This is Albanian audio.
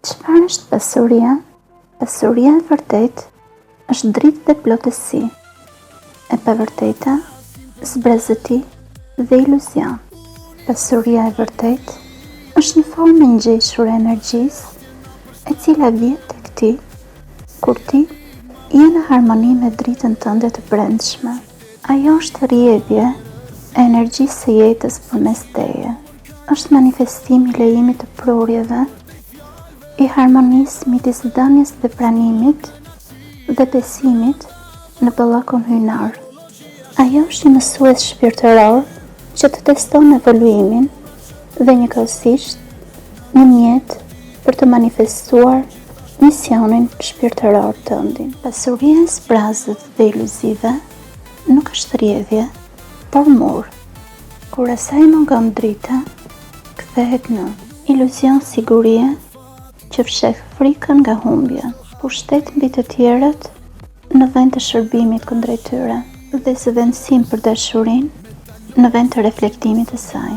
Çfarë është pasuria? Pasuria e vërtet është dritë dhe plotësi. E pavërteta, zbrezëti dhe iluzion. Pasuria e vërtet është një formë e ngjeshur e energjisë, e cila vjen tek ti kur ti je në harmoni me dritën tënde të brendshme. Ajo është rrjedhje e energjisë së jetës përmes teje. Është manifestimi i lejimit të prurjeve, i harmonisë midis dhënies dhe pranimit dhe besimit në ballakun hyjnar. Ajo është një mësues shpirtëror që të teston evoluimin dhe njëkohësisht një mjet për të manifestuar misionin shpirtëror tëndin. Pasuria e zbrazët dhe iluzive nuk është rrjedhje, por mur. Kur asaj mungon drita, kthehet në iluzion sigurie që fsheh frikën nga humbja, pushtet mbi të tjerët në vend të shërbimit kundrejt tyre dhe zëvendësim për dashurinë në vend të reflektimit të saj.